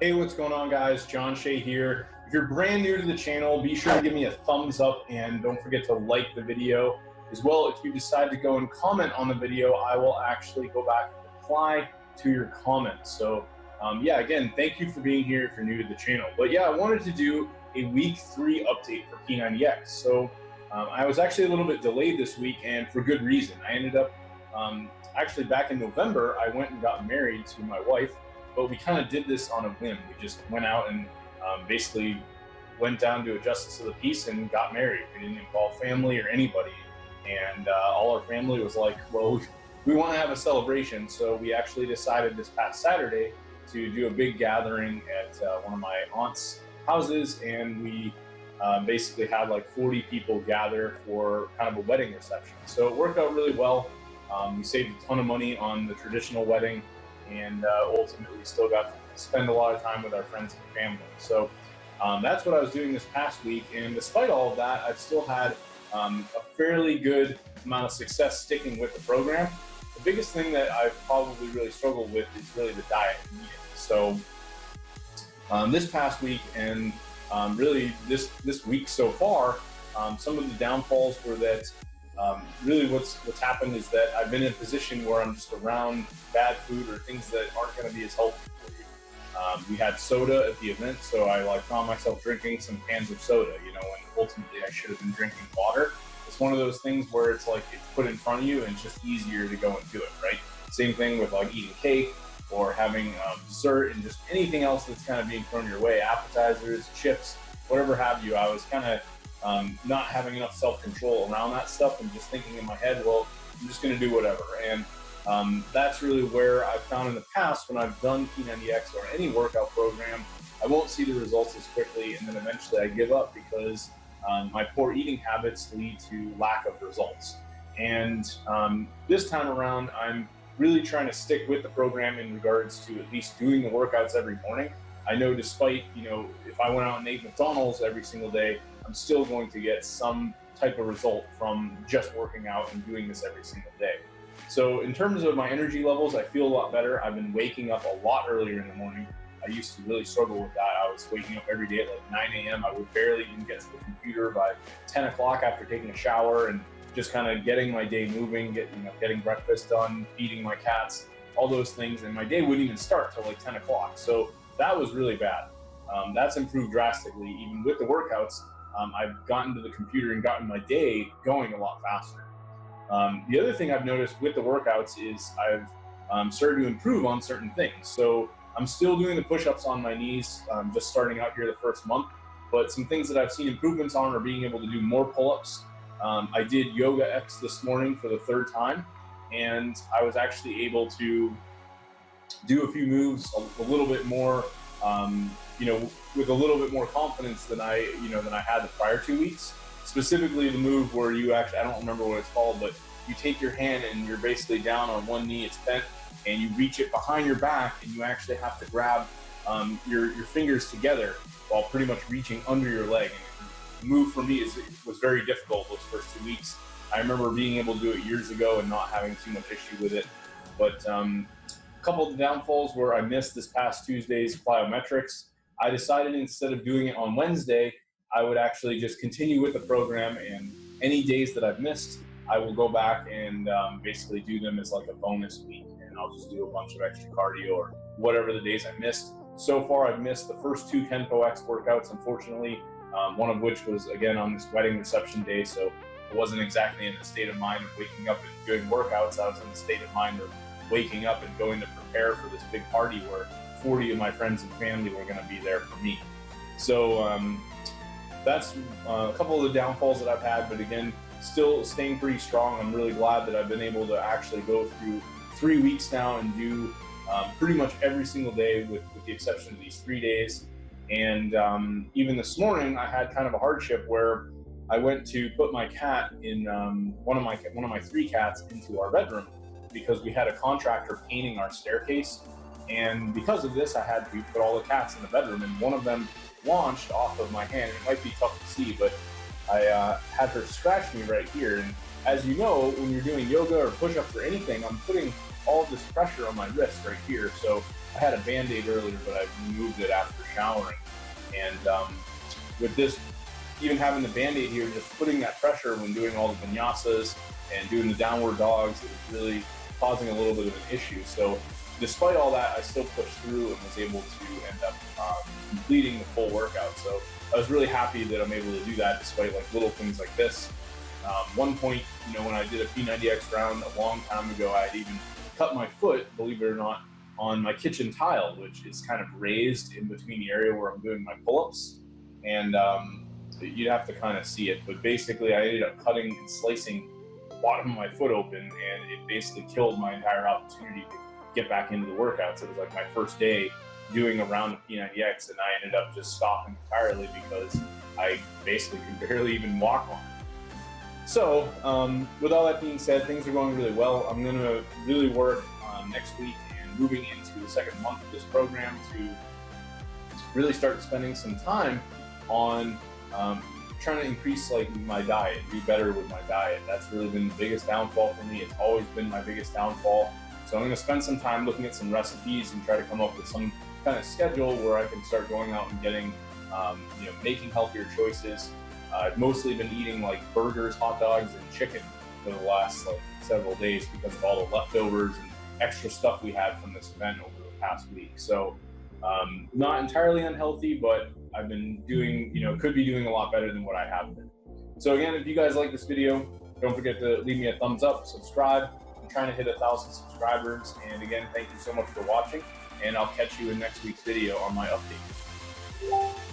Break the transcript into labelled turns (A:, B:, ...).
A: Hey, what's going on, guys? John Shea here. If you're brand new to the channel, be sure to give me a thumbs up and don't forget to like the video. As well, if you decide to go and comment on the video, I will actually go back and reply to your comments. So yeah, again, thank you for being here if you're new to the channel. But yeah, I wanted to do a week 3 update for P90x. So I was actually a little bit delayed this week, and for good reason. I ended up actually back in November, I went and got married to my wife, but we kind of did this on a whim. We just went out and basically went down to a justice of the peace and got married. We didn't involve family or anybody. And all our family was like, well, we want to have a celebration. So we actually decided this past Saturday to do a big gathering at one of my aunt's houses. And we basically had like 40 people gather for kind of a wedding reception. So it worked out really well. We saved a ton of money on the traditional wedding, and ultimately still got to spend a lot of time with our friends and family. So that's what I was doing this past week. And despite all of that, I've still had a fairly good amount of success sticking with the program. The biggest thing that I've probably really struggled with is really the diet and eating. So this past week and really this week so far, some of the downfalls were that really what's happened is that I've been in a position where I'm just around bad food or things that aren't going to be as healthy for you. We had soda at the event, so I found myself drinking some cans of soda, you know, and ultimately I should have been drinking water. It's one of those things where it's like it's put in front of you and it's just easier to go and do it, right? Same thing with like eating cake or having dessert and just anything else that's kind of being thrown your way, appetizers, chips, whatever have you. I was kind of not having enough self-control around that stuff and just thinking in my head, well, I'm just going to do whatever. And that's really where I've found in the past when I've done P90x or any workout program, I won't see the results as quickly, and then eventually I give up because my poor eating habits lead to lack of results. And this time around, I'm really trying to stick with the program in regards to at least doing the workouts every morning. I know despite, you know, if I went out and ate McDonald's every single day, I'm still going to get some type of result from just working out and doing this every single day. So in terms of my energy levels, I feel a lot better. I've been waking up a lot earlier in the morning. I used to really struggle with that. I was waking up every day at like 9 a.m. I would barely even get to the computer by 10 o'clock after taking a shower and just kind of getting my day moving, getting breakfast done, feeding my cats, all those things. And my day wouldn't even start till like 10 o'clock. So that was really bad. That's improved drastically. Even with the workouts, I've gotten to the computer and gotten my day going a lot faster. The other thing I've noticed with the workouts is I've started to improve on certain things. So I'm still doing the push-ups on my knees, just starting out here the first month, but some things that I've seen improvements on are being able to do more pull-ups. I did Yoga X this morning for the 3rd time, and I was actually able to do a few moves a little bit more, with a little bit more confidence than I had the prior 2 weeks. Specifically the move where you actually, I don't remember what it's called, but you take your hand and you're basically down on one knee, it's bent, and you reach it behind your back and you actually have to grab your fingers together while pretty much reaching under your leg. And the move for me was very difficult those first 2 weeks. I remember being able to do it years ago and not having too much issue with it. But a couple of the downfalls were I missed this past Tuesday's plyometrics. I decided instead of doing it on Wednesday, I would actually just continue with the program, and any days that I've missed, I will go back and basically do them as like a bonus week, and I'll just do a bunch of extra cardio or whatever the days I missed. So far, I've missed the first 2 P90x workouts, unfortunately, one of which was, again, on this wedding reception day, so I wasn't exactly in the state of mind of waking up and doing workouts. I was in the state of mind of waking up and going to prepare for this big party where 40 of my friends and family were going to be there for me. So that's a couple of the downfalls that I've had, but again, still staying pretty strong. I'm really glad that I've been able to actually go through 3 weeks now and do pretty much every single day with the exception of these 3 days. And even this morning, I had kind of a hardship where I went to put my cat in one of my 3 cats into our bedroom because we had a contractor painting our staircase. And because of this, I had to put all the cats in the bedroom, and one of them launched off of my hand. It might be tough to see, but I had her scratch me right here, and as you know, when you're doing yoga or push-ups or anything, I'm putting all of this pressure on my wrist right here. So I had a Band-Aid earlier, but I removed it after showering. And with this, even having the Band-Aid here, just putting that pressure when doing all the vinyasas and doing the downward dogs, it was really causing a little bit of an issue. So despite all that, I still pushed through and was able to end up completing the full workout. So I was really happy that I'm able to do that despite like little things like this. One point, when I did a P90x round a long time ago, I had even cut my foot, believe it or not, on my kitchen tile, which is kind of raised in between the area where I'm doing my pull-ups. And you'd have to kind of see it, but basically I ended up cutting and slicing the bottom of my foot open, and it basically killed my entire opportunity to get back into the workouts. It was like my first day doing a round of P90x, and I ended up just stopping entirely because I basically could barely even walk on it. So with all that being said, things are going really well. I'm going to really work next week and moving into the second month of this program to really start spending some time on trying to increase like my diet, do better with my diet. That's really been the biggest downfall for me. It's always been my biggest downfall. So I'm going to spend some time looking at some recipes and try to come up with some kind of schedule where I can start going out and getting, making healthier choices. I've mostly been eating like burgers, hot dogs, and chicken for the last like several days because of all the leftovers and extra stuff we had from this event over the past week. So not entirely unhealthy, but I've been doing, could be doing a lot better than what I have been. So again, if you guys like this video, don't forget to leave me a thumbs up, subscribe. I'm trying to hit 1,000 subscribers. And again, thank you so much for watching, and I'll catch you in next week's video on my update.